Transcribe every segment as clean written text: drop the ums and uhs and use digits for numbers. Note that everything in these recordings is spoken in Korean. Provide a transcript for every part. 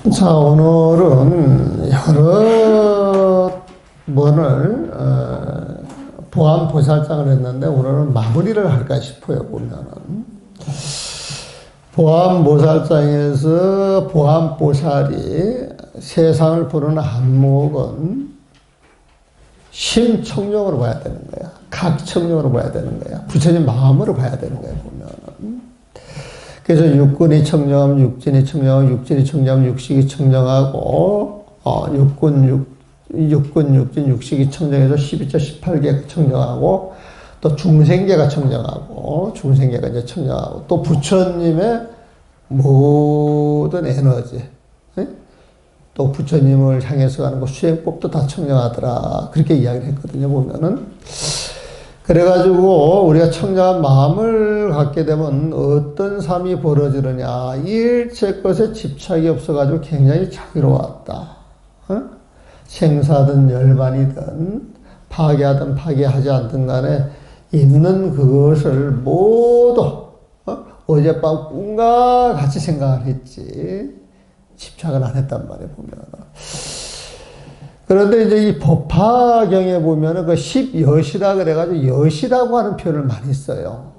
자, 오늘은 여러 번을 보안보살장을 했는데 오늘은 마무리를 할까 싶어요. 보면은 보안보살장에서 보안보살이 세상을 보는 안목은 심청룡으로 봐야 되는 거야. 각청룡으로 봐야 되는 거야. 부처님 마음으로 봐야 되는 거야. 보면은 그래서 육군이 청정하면 육진이 청정하고, 육진이 청정하면 육식이 청정하고, 육군, 육진, 육식이 청정해서 12자, 18개가 청정하고, 또 중생계가 청정하고, 중생계가 이제 청정하고, 또 부처님의 모든 에너지, 또 부처님을 향해서 가는 거 수행법도 다 청정하더라. 그렇게 이야기를 했거든요, 보면은. 그래가지고 우리가 청정한 마음을 갖게 되면 어떤 삶이 벌어지느냐. 일체 것에 집착이 없어가지고 굉장히 자유로웠다. 생사든 열반이든 파괴하든 파괴하지 않든 간에 있는 그것을 모두 어젯밤 꿈과 같이 생각을 했지. 집착은 안 했단 말이에요, 보면. 그런데 이제 이 법화경에 보면은 그 십여시라 그래가지고 여시라고 하는 표현을 많이 써요.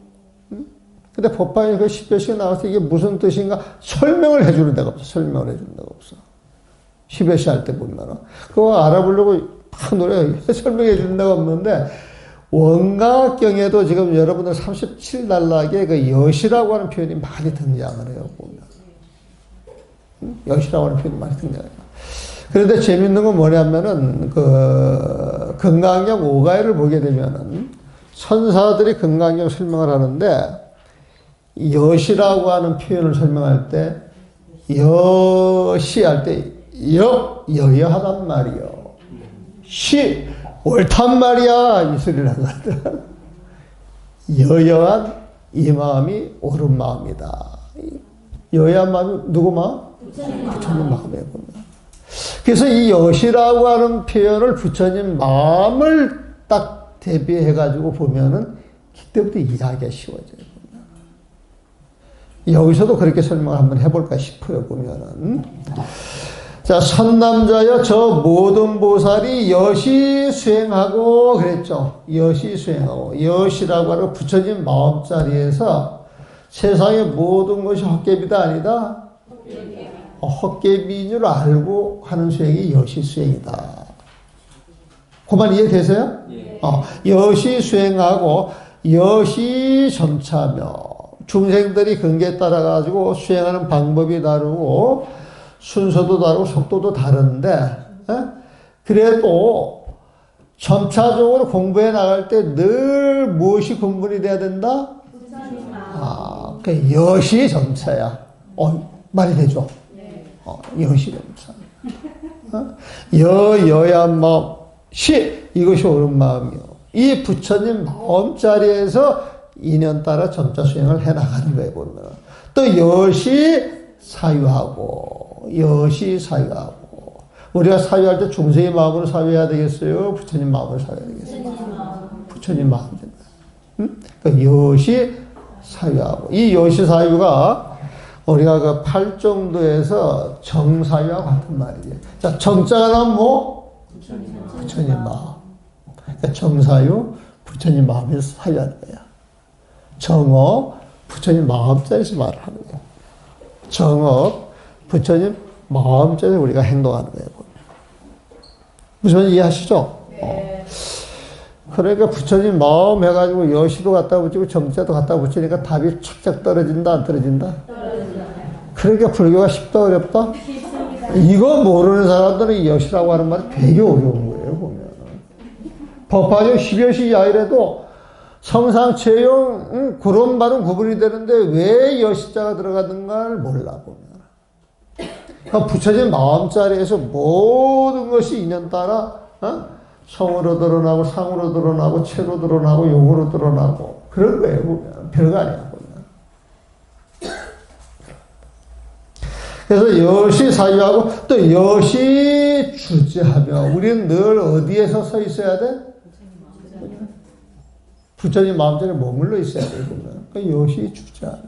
근데 법화경에 그 십여시가 나와서 이게 무슨 뜻인가 설명을 해주는 데가 없어. 설명을 해주는 데가 없어. 십여시 할 때 보면은. 그거 알아보려고 막 노래 설명해 주는 데가 없는데 원각경에도 지금 여러분들 37단락에 그 여시라고 하는 표현이 많이 등장을 해요, 보면. 여시라고 하는 표현이 많이 등장해요. 그런데 재밌는 건 뭐냐면은, 금강경 오가이를 보게 되면은, 선사들이 금강경 설명을 하는데, 여시라고 하는 표현을 설명할 때, 여시 할 때, 여여하단 말이요. 시, 옳단 말이야. 이 소리를 하거든. 여여한 이 마음이 옳은 마음이다. 여여한 마음이 누구 마음? 부처님 마음이에요, 보면. 그래서 이 여시라고 하는 표현을 부처님 마음을 딱 대비해가지고 보면은 그때부터 이해하기가 쉬워져요. 보면. 여기서도 그렇게 설명을 한번 해볼까 싶어요. 보면은. 자, 선남자여 저 모든 보살이 여시 수행하고 그랬죠. 여시 수행하고. 여시라고 하는 부처님 마음자리에서 세상의 모든 것이 헛개비다 아니다? 헛개비인 줄 알고 하는 수행이 여시 수행이다. 그만 이해되세요? 예. 여시 수행하고 여시 점차며 중생들이 근계에 따라 가지고 수행하는 방법이 다르고 순서도 다르고 속도도 다른데 그래도 점차적으로 공부해 나갈 때 늘 무엇이 근본이 돼야 된다? 그 여시 점차야. 말이 되죠? 여시점차. 여여한 마음, 시, 이것이 옳은 마음이요. 이 부처님 마음자리에서 인연 따라 점차 수행을 해 나가는 거예요, 보면. 또 여시 사유하고, 여시 사유하고. 우리가 사유할 때 중생의 마음으로 사유해야 되겠어요? 부처님 마음으로 사유해야 되겠어요? 부처님 마음으로. 여시 사유하고. 이 여시 사유가 우리가 그 팔정도에서 정사유와 같은 말이에요. 자, 정자가 나면 뭐? 부처님 마음. 그러니까 정사유, 부처님 마음에서 사유하는 거야. 정업, 부처님 마음자리에서 말을 하는 거야. 정업, 부처님 마음자리에서 우리가 행동하는 거예요. 무슨 말인지 이해하시죠? 네. 그러니까 부처님 마음 해가지고 여시도 갖다 붙이고 정자도 갖다 붙이니까 답이 착착 떨어진다, 안 떨어진다? 그러니까 불교가 쉽다, 어렵다? 이거 모르는 사람들은 여시라고 하는 말이 되게 어려운 거예요, 보면. 법화경 10여시 야일에도 성상체용, 그런 말은 구분이 되는데 왜 여시자가 들어가는가를 몰라, 보면. 그러니까 부처님 마음자리에서 모든 것이 인연 따라, 성으로 드러나고, 상으로 드러나고, 체로 드러나고, 용으로 드러나고, 그런 거예요, 보면. 별거 아니야, 보면. 그래서 여시 사유하고 또 여시 주지하며 우리는 늘 어디에서 서 있어야 돼? 부처님 마음자리에 머물러 있어야 돼. 그러니까 여시 주지하며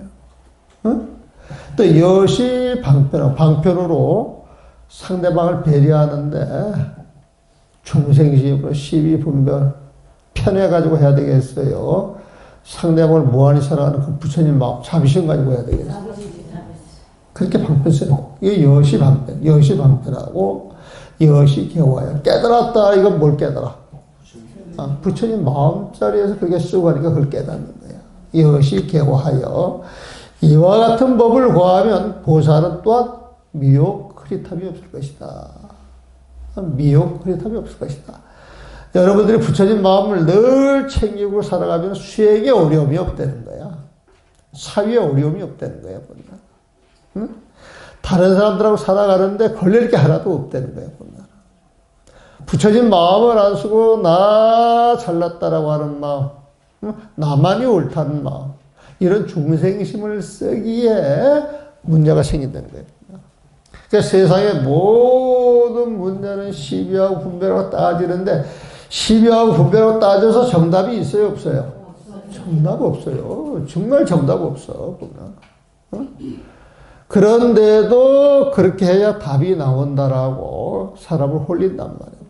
또 여시 방편으로 상대방을 배려하는데 중생심으로 시비 분별 편해가지고 해야 되겠어요? 상대방을 무한히 사랑하는 그 부처님 마음 자비심 가지고 해야 되겠어요? 그렇게 방편 쓰고 이게 여시 방편하고 여시 개화야. 깨달았다. 이건 뭘 깨달아? 부처님 마음자리에서 그렇게 쓰고 하니까 그걸 깨닫는 거야. 여시 개화하여 이와 같은 법을 구하면 보살은 또한 미혹 흐릿함이 없을 것이다. 미혹 흐릿함이 없을 것이다. 여러분들이 부처님 마음을 늘 챙기고 살아가면 수행에 어려움이 없다는 거야. 사위에 어려움이 없다는 거야. 응? 다른 사람들하고 살아가는데 걸릴 게 하나도 없다는 거야. 부처님 마음을 안 쓰고 나 잘났다라고 하는 마음, 나만이 옳다는 마음, 이런 중생심을 쓰기에 문제가 생긴다는 거예요. 그러니까 세상의 모든 문제는 시비하고 분별하고 따지는데 시비하고 분별하고 따져서 정답이 있어요, 없어요? 정답 없어요. 정말 정답 없어. 그런데도 그렇게 해야 답이 나온다라고 사람을 홀린단 말이에요.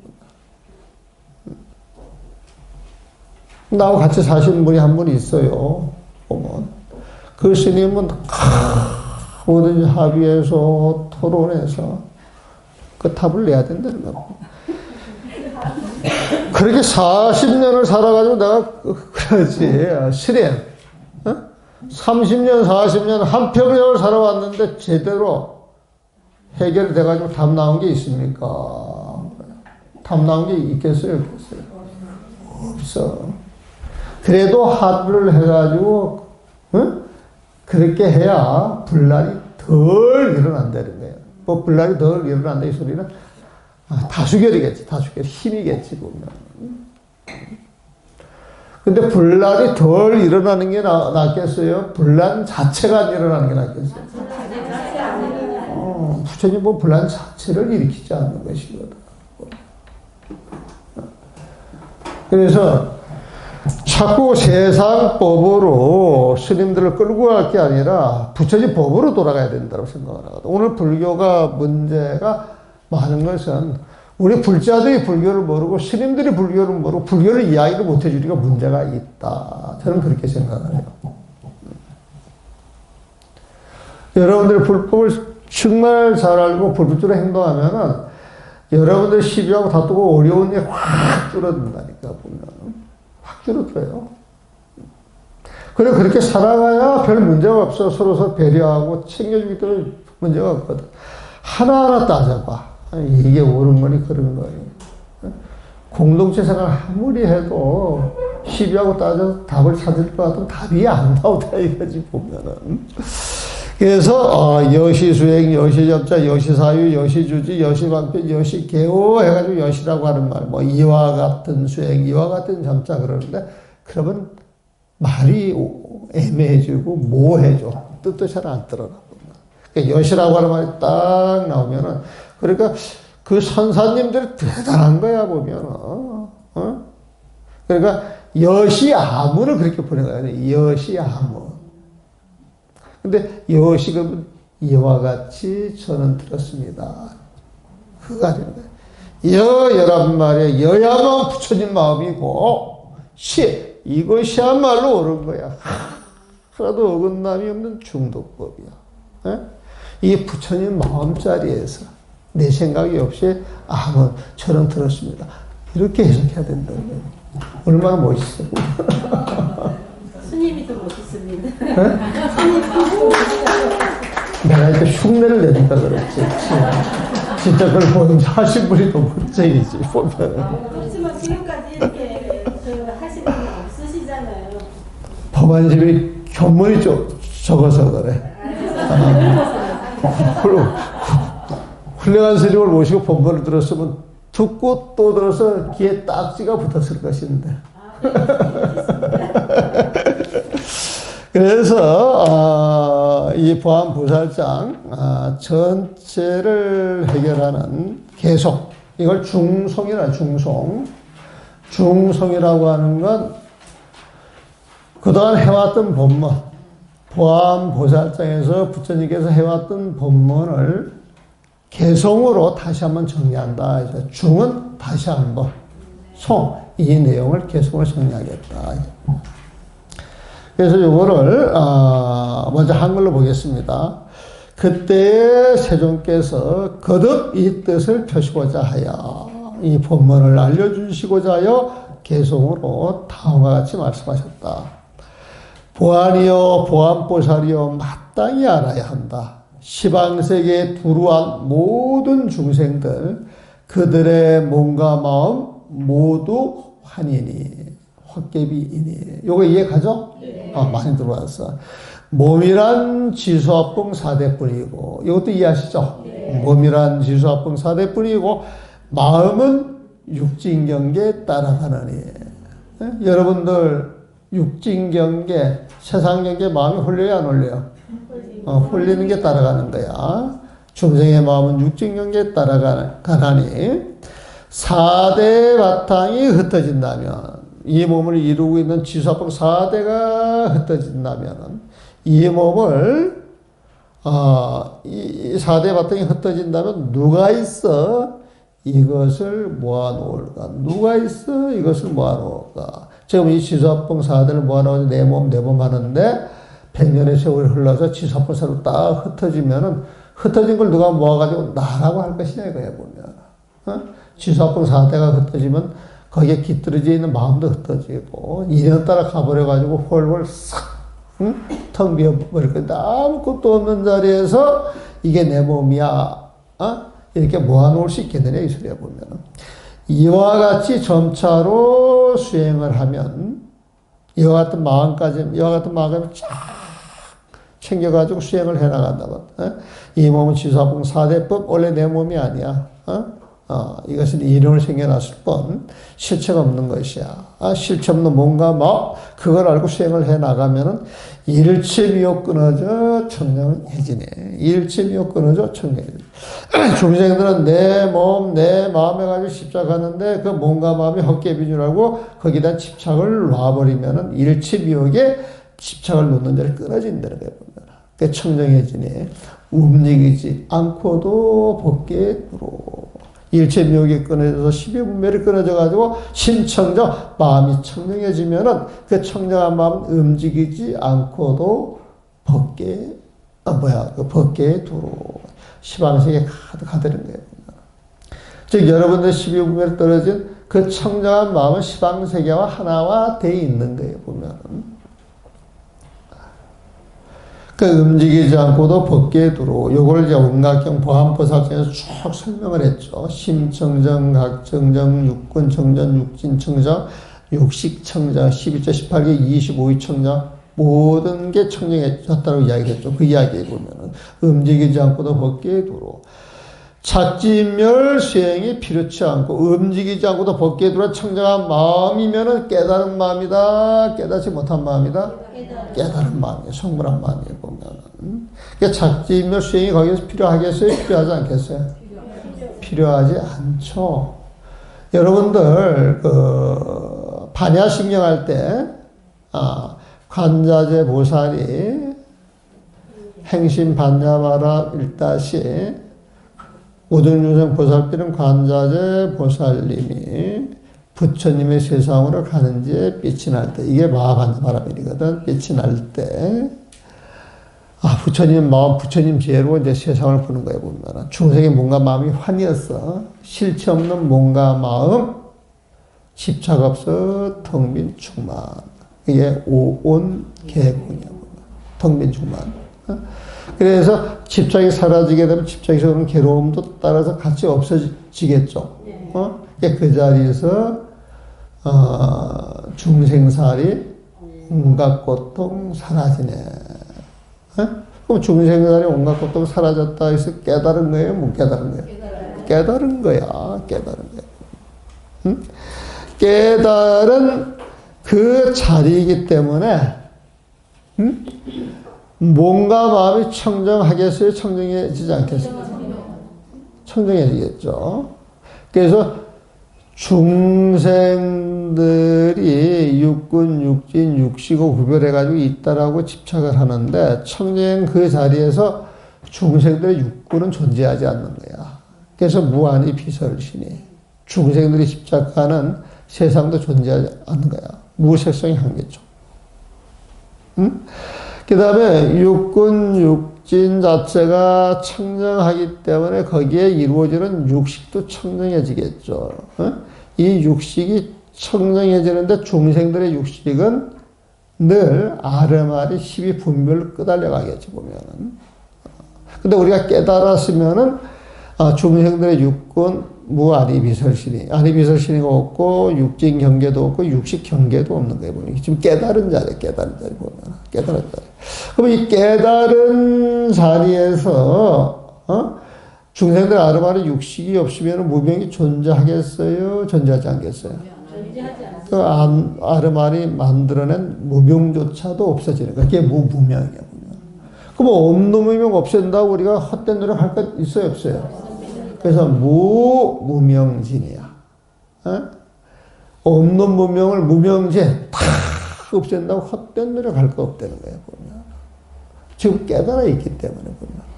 나하고 같이 사시는 분이 한 분 있어요. 보면 그 스님은 뭐든지 합의해서 토론해서 그 답을 내야 된다는 거. 그렇게 40년을 살아가지고 내가 그러지 실행 30년 40년 한평생을 살아왔는데 제대로 해결이 돼가지고 답 나온 게 있습니까? 답 나온 게 있겠어요? 없겠어요? 없어. 그래도 합의를 해가지고 그렇게 해야 분란이 덜 일어난다는 거예요. 뭐 분란이 덜 일어난다 이 소리는 다수결이겠지. 다수결 힘이겠지 보면. 근데 분란이 덜 일어나는 게 낫겠어요? 분란 자체가 안 일어나는 게 낫겠어요? 부처님 뭐 분란 자체를 일으키지 않는 것이거든. 그래서 자꾸 세상 법으로 스님들을 끌고 갈 게 아니라 부처님 법으로 돌아가야 된다고 생각을 하거든. 오늘 불교가 문제가 많은 것은 우리 불자들이 불교를 모르고 스님들이 불교를 모르고 불교를 이야기를 못 해주니까 문제가 있다. 저는 그렇게 생각을 해요. 여러분들이 불법을 정말 잘 알고 불법적으로 행동하면은 여러분들 시비하고 다투고 어려운 일 확 줄어든다니까 보면. 확 줄어들어요. 그래 그렇게 살아가야 별 문제가 없어. 서로 배려하고 챙겨주기 때문에 문제가 없거든. 하나하나 따져봐. 이게 옳은 거니 그런 거니. 공동체 생활 아무리 해도 시비하고 따져서 답을 찾을 것 같으면 답이 안 나오다 이거지 보면은. 그래서 여시수행, 여시접자, 여시사유, 여시주지, 여시방편, 여시개호 해가지고 여시라고 하는 말, 뭐 이와 같은 수행, 이와 같은 점자 그러는데 그러면 말이 애매해지고 모호해져. 뜻도 잘 안 들어가. 그러니까 여시라고 하는 말이 딱 나오면은 그러니까 그 선사님들이 대단한 거야 보면은. 그러니까 여시아문을 그렇게 보낸 거야. 여시아문. 근데 여식은 이와 같이 저는 들었습니다. 그가 되는 거예요. 여란 말에 여야만 부처님 마음이고 이것이야말로 옳은 거야. 하나도 어긋남이 없는 중독법이야. 이 부처님 마음자리에서 내 생각이 없이 저는 들었습니다. 이렇게 해석해야 된다는 거예요. 얼마나 멋있어. 스님이 더 멋있습니다. 내가 이렇게 흉내를 내니까 그렇지. 진짜 그걸 보면 하신 분이 더 멋쟁이지, 보면은. 그렇지만 지금까지 이렇게 하신 분이 없으시잖아요. 법안집이 견문이 적어서 그래. 훌륭한 스님을 모시고 법문을 들었으면 듣고 또 들어서 귀에 딱지가 붙었을 것인데. 그래서 이 보안보살장 전체를 해결하는 개송, 이걸 중송이라 중송이라고 하는 건 그동안 해왔던 법문, 보안보살장에서 부처님께서 해왔던 법문을 개성으로 다시 한번 정리한다. 중은 다시 한번, 송, 이 내용을 개성으로 정리하겠다. 그래서 이거를 먼저 한글로 보겠습니다. 그때 세종께서 거듭 이 뜻을 펴시고자 하여 이 본문을 알려주시고자 하여 개성으로 다음과 같이 말씀하셨다. 보안이여 보안보살이여 마땅히 알아야 한다. 시방세계에 두루한 모든 중생들 그들의 몸과 마음 모두 환이니 헛개비이니. 요거 이해가죠? 네. 많이 들어왔어. 몸이란 지수합봉 4대뿐이고 이것도 이해하시죠? 네. 몸이란 지수합봉 4대뿐이고 마음은 육진경계에 따라가느니. 여러분들 육진경계 세상경계 마음이 홀려요 안 홀려요? 홀리는 게 따라가는 거야. 중생의 마음은 육진경계에 따라가니 4대 바탕이 흩어진다면 이 몸을 이루고 있는 지수합봉 4대가 흩어진다면 이 몸을 이 4대 바탕이 흩어진다면 누가 있어 이것을 모아놓을까? 누가 있어 이것을 모아놓을까? 지금 이 지수합봉 4대를 모아놓은 내 몸 하는데 100년의 세월이 흘러서 지수합봉 4대로 딱 흩어지면은 흩어진 걸 누가 모아가지고 나라고 할 것이냐 이거야 보면. 지수합봉 4대가 흩어지면 거기에 깃들어져 있는 마음도 흩어지고 2년 따라 가버려가지고 홀홀 싹 텅 비어버릴 건데 아무것도 없는 자리에서 이게 내 몸이야 이렇게 모아놓을 수 있겠느냐 이 소리야 보면. 이와 같이 점차로 수행을 하면 이와 같은 마음까지 쫙 챙겨가지고 수행을 해나간다면 이 몸은 지수합봉 4대법 원래 내 몸이 아니야. 이것은 이론을 생겨났을 뿐 실체가 없는 것이야. 실체 없는 몸과 마음 그걸 알고 수행을 해나가면은 일체미혹 끊어져 청량해지네. 일체미혹 끊어져 청량해지네. 중생들은 내 몸, 내 마음에 가지고 집착하는데 그 몸과 마음이 헛개비주라고 거기다 집착을 놔버리면은 일체미혹에 집착을 놓는 자를 끊어진다는 거예요. 그 청정해지네. 움직이지 않고도 법계에 들어. 일체미혹이 끊어져서 12분별이 끊어져가지고 심청정, 마음이 청정해지면은 그 청정한 마음은 움직이지 않고도 법계에, 법계에 들어. 시방세계에 가득하다는 거예요. 즉, 여러분들 12분별이 떨어진 그 청정한 마음은 시방세계와 하나화 되어 있는 거예요, 보면은. 그 움직이지 않고도 법계에 들어. 요걸 이제 온각경 보안보살에서 쭉 설명을 했죠. 심청정, 각청정, 육군청정, 육진청정, 육식청정, 12조 18개, 25위 청정, 모든 게 청정해졌다고 이야기했죠. 그 이야기에 보면은 움직이지 않고도 법계에 들어. 착지멸 수행이 필요치 않고 움직이지 않고도 법계에 들어 청정한 마음이면은 깨달은 마음이다. 깨닫지 못한 마음이다. 깨달은 마음이에요. 성불한 마음이에요. 보면은. 그러니까 착지멸 수행이 거기서 필요하겠어요? 필요하지 않겠어요? 필요하지 않죠. 여러분들 반야신경 할 때 관자재 보살이 행신 반야바라 일다시 오등유생 보살필은 관자재 보살님이 부처님의 세상으로 가는지에 빛이 날 때, 이게 마하반야바라밀이거든. 빛이 날 때, 부처님 마음, 부처님 지혜로 이제 세상을 보는 거예요, 보면. 중생의 몸과 마음이 환이었어. 실체 없는 몸과 마음, 집착 없어, 텅 빈 충만. 이게 오온 개군이야, 텅 빈 충만. 그래서 집착이 사라지게 되면 집착에서 오는 괴로움도 따라서 같이 없어지겠죠. 그 자리에서 중생살이 온갖 고통 사라지네. 그럼 중생살이 온갖 고통 사라졌다 해서 깨달은 거예요? 못 깨달은 거예요? 깨달은 거야. 깨달은 거야. 깨달은 그 자리이기 때문에 몸과 마음이 청정하겠어요? 청정해지지 않겠어요? 청정해지겠죠. 그래서 중생들이 육군, 육진, 육식을 구별해가지고 있다라고 집착을 하는데 청정 그 자리에서 중생들의 육군은 존재하지 않는 거야. 그래서 무한히 비설신이 중생들이 집착하는 세상도 존재하지 않는 거야. 무색성의 한계죠. 응? 그 다음에 육군, 육진 자체가 청정하기 때문에 거기에 이루어지는 육식도 청정해지겠죠. 응? 이 육식이 청정해지는데 중생들의 육식은 늘 아르마리 12분별로 끄달려 가겠지, 보면은. 근데 우리가 깨달았으면은, 중생들의 육군, 무아리비설신이, 아리비설신이가 없고, 육진 경계도 없고, 육식 경계도 없는 거예요, 보면. 지금 깨달은 자리, 깨달은 자리 보면. 깨달은 자리. 그럼 이 깨달은 자리에서, 중생들 아르마리 육식이 없으면 무명이 존재하겠어요? 존재하지 않겠어요? 존재하지 않습니다. 그 아르마리 만들어낸 무명조차도 없어지는 거야. 그게 무명이야, 보면. 그럼 없는 무명 없앤다고 우리가 헛된 노력 할 것 있어요, 없어요? 그래서 무명진이야. 없는 무명을 무명진 다 없앤다고 헛된 노력 할 거 없다는 거야, 보면. 지금 깨달아 있기 때문에, 보면.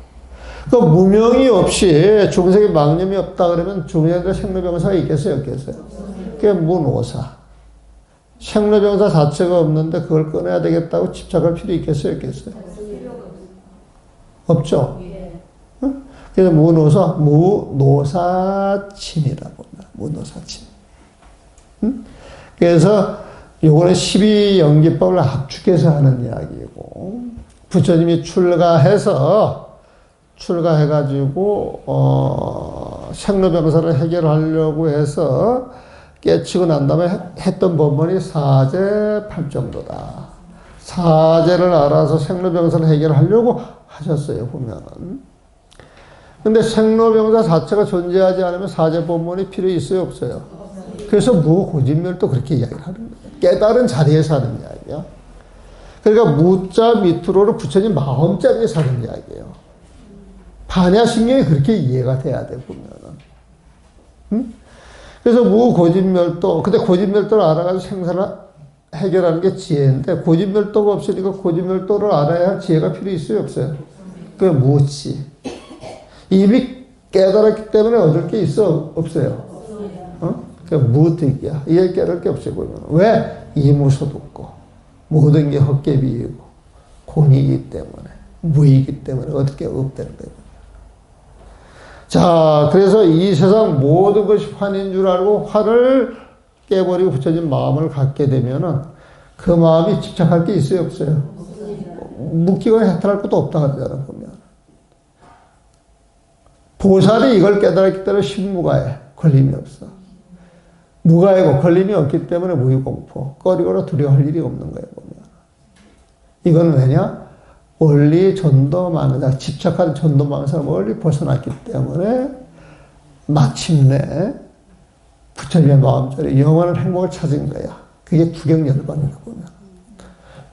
그 무명이 없이 중생의 망념이 없다 그러면 중생들의 생로병사가 있겠어요, 없겠어요? 그게 무노사. 생로병사 자체가 없는데 그걸 끊어야 되겠다고 집착할 필요 있겠어요, 없겠어요? 없죠? 응? 그래서 무노사친이라고 합니다. 무노사친. 응? 그래서 요거는 12연기법을 압축해서 하는 이야기고, 부처님이 출가해가지고, 생로병사를 해결하려고 해서 깨치고 난 다음에 했던 법문이 사제 팔정도다. 사제를 알아서 생로병사를 해결하려고 하셨어요, 보면은. 근데 생로병사 자체가 존재하지 않으면 사제 법문이 필요 있어요, 없어요? 그래서 무고진멸도 그렇게 이야기를 하는 거예요. 깨달은 자리에서 하는 이야기야. 그러니까 무자 밑으로는 부처님 마음자리에서 하는 이야기예요. 반야신경이 그렇게 이해가 돼야 돼, 보면은. 응? 그래서 무고진멸도, 근데 고진멸도를 알아가지고 생사를 해결하는 게 지혜인데, 고진멸도가 없으니까 고진멸도를 알아야 할 지혜가 필요 있어요, 없어요? 그게 무치. 이미 깨달았기 때문에 얻을 게 있어, 없어요? 그러니까 무득이야. 이게 깨달을 게 없어요, 보면. 왜? 이무소득고, 모든 게 헛개비이고, 공이기 때문에, 무이기 때문에 얻을 게 없다는 거예요. 자, 그래서 이 세상 모든 것이 환인 줄 알고 화를 깨버리고 부처님 마음을 갖게 되면은 그 마음이 집착할 게 있어요, 없어요? 묵기거나 해탈할 것도 없다 그러잖아, 보면. 보살이 이걸 깨달았기 때문에 신무가해. 걸림이 없어. 무가해고 걸림이 없기 때문에 무유공포. 꺼리거나 두려워할 일이 없는 거예요, 보면. 이건 왜냐? 원리 전도망사, 집착하는 전도망사를 멀리 벗어났기 때문에 마침내 부처님의 마음자리 영원한 행복을 찾은 거야. 그게 구경열반이라고 보면.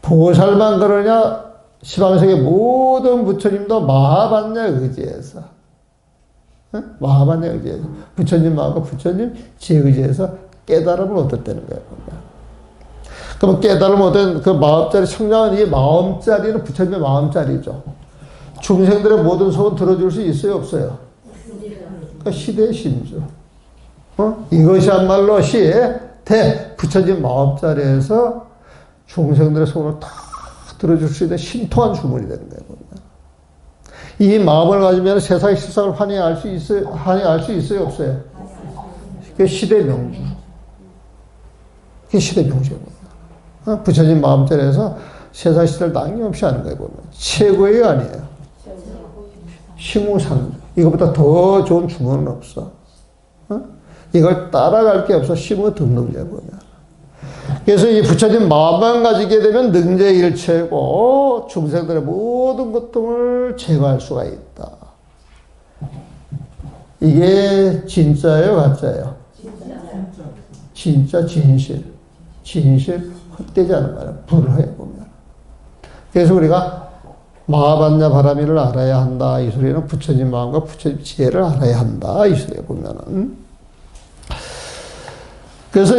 보살만 그러냐? 시방세계 모든 부처님도 마하반야 의지해서, 마하반야 의지해서, 부처님 마음과 부처님 지혜 의지해서 깨달음을 얻었다는 거야. 그럼 깨달음 얻은 그 마음자리, 청량한 이 마음자리는 부처님의 마음자리죠. 중생들의 모든 소원 들어줄 수 있어요, 없어요? 그러니까 시대의 심주. 이것이야말로 대 부처님 마음자리에서 중생들의 소원을 다 들어줄 수 있는 신통한 주문이 되는 거예요. 이 마음을 가지면 세상의 실상을 환히 알 수 있어요, 없어요? 그게 시대 명주. 그게 시대 명주입니다. 부처님 마음자리에서 세상 시대를 낭김없이 하는 거예요, 보면. 최고의 아니에요. 심우상주. 이것보다 더 좋은 주문은 없어. 이걸 따라갈 게 없어. 심우 등등제 보면. 그래서 이 부처님 마음만 가지게 되면 능제일체고 중생들의 모든 고통을 제거할 수가 있다. 이게 진짜예요, 가짜예요? 진짜 진실. 진실 헛되지 않은 말이야. 불허해 보면. 그래서 우리가 마하반야 바라미를 알아야 한다. 이 소리는 부처님 마음과 부처님 지혜를 알아야 한다. 이 소리에 보면은. 그래서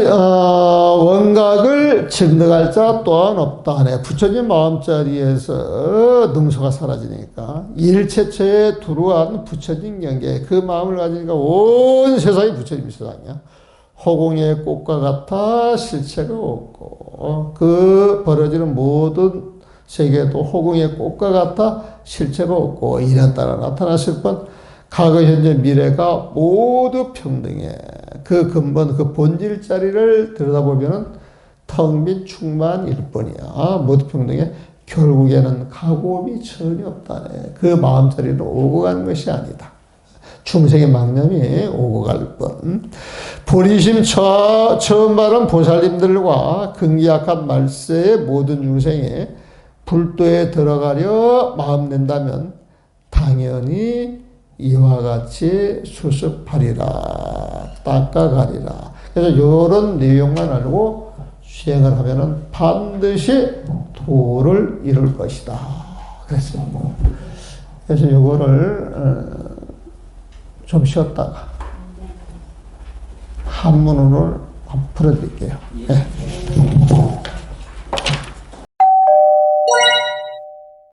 원각을 증득할 자 또한 없다 하네. 부처님 마음자리에서 능소가 사라지니까 일체처에 두루한 부처님 경계, 그 마음을 가지니까 온 세상이 부처님 세상이야. 허공의 꽃과 같아 실체가 없고, 그 벌어지는 모든 세계도 허공의 꽃과 같아 실체가 없고, 이년 따라 나타났을 뿐 과거 현재 미래가 모두 평등해. 그 근본, 그 본질 자리를 들여다보면은 텅 빈 충만일 뿐이야. 모두 평등해. 결국에는 가고움이 전혀 없다네. 그 마음 자리는 오고 가는 것이 아니다. 중생의 망념이 오고 갈 뿐. 본의심 처음 말은 보살님들과 근기약한 말세의 모든 중생이 불도에 들어가려 마음 낸다면 당연히 이와 같이 수습하리라, 닦아가리라. 그래서 이런 내용만 알고 수행을 하면은 반드시 도를 이룰 것이다. 그랬어요. 그래서 이거를 좀 쉬었다가 한문으로 풀어드릴게요. 네.